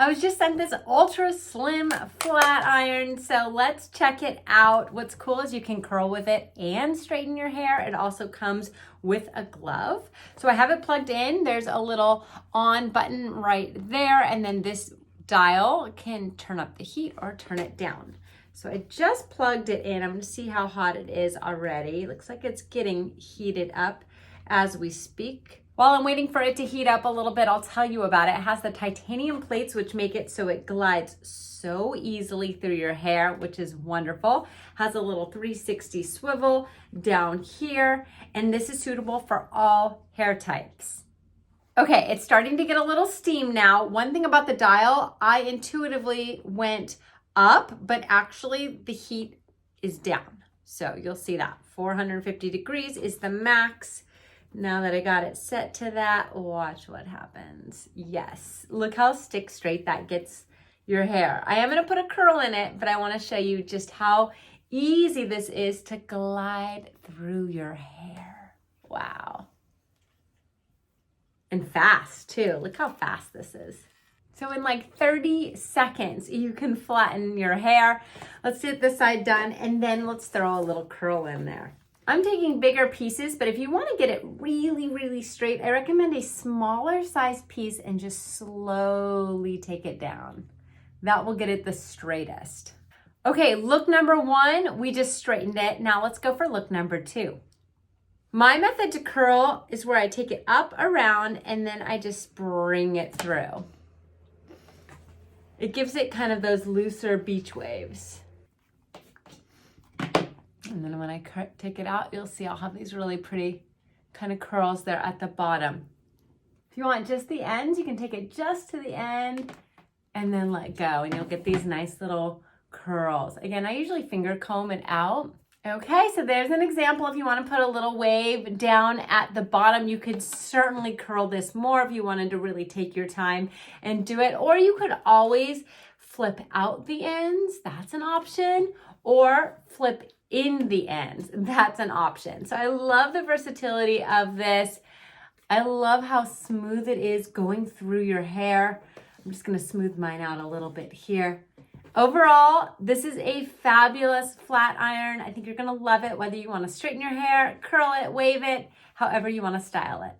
I was just sent this ultra slim flat iron, so let's check it out. What's cool is you can curl with it and straighten your hair. It also comes with a glove. So I have it plugged in. There's a little on button right there, and then this dial can turn up the heat or turn it down. So I just plugged it in. I'm gonna see how hot it is already. Looks like it's getting heated up as we speak. While I'm waiting for it to heat up a little bit, I'll tell you about it. It has the titanium plates, which make it so it glides so easily through your hair, which is wonderful. Has a little 360 swivel down here, and this is suitable for all hair types. Okay, it's starting to get a little steam now. One thing about the dial, I intuitively went up, but actually the heat is down. So you'll see that 450 degrees is the max. Now that I got it set to that, watch what happens. Yes, look how stick straight that gets your hair. I am gonna put a curl in it, but I wanna show you just how easy this is to glide through your hair. Wow. And fast too, look how fast this is. So in like 30 seconds, you can flatten your hair. Let's get this side done, and then let's throw a little curl in there. I'm taking bigger pieces, but if you want to get it really, really straight, I recommend a smaller size piece and just slowly take it down. That will get it the straightest. Okay, look number one, we just straightened it. Now let's go for look number two. My method to curl is where I take it up around and then I just bring it through. It gives it kind of those looser beach waves. And then when I take it out, you'll see I'll have these really pretty kind of curls there at the bottom. If you want just the ends, you can take it just to the end and then let go, and you'll get these nice little curls. Again, I usually finger comb it out. Okay, so there's an example. If you want to put a little wave down at the bottom, you could certainly curl this more if you wanted to really take your time and do it. Or you could always flip out the ends. That's an option. Or flip in the ends. That's an option. So I love the versatility of this. I love how smooth it is going through your hair. I'm just going to smooth mine out a little bit here. Overall, this is a fabulous flat iron. I think you're going to love it, whether you want to straighten your hair, curl it, wave it, however you want to style it.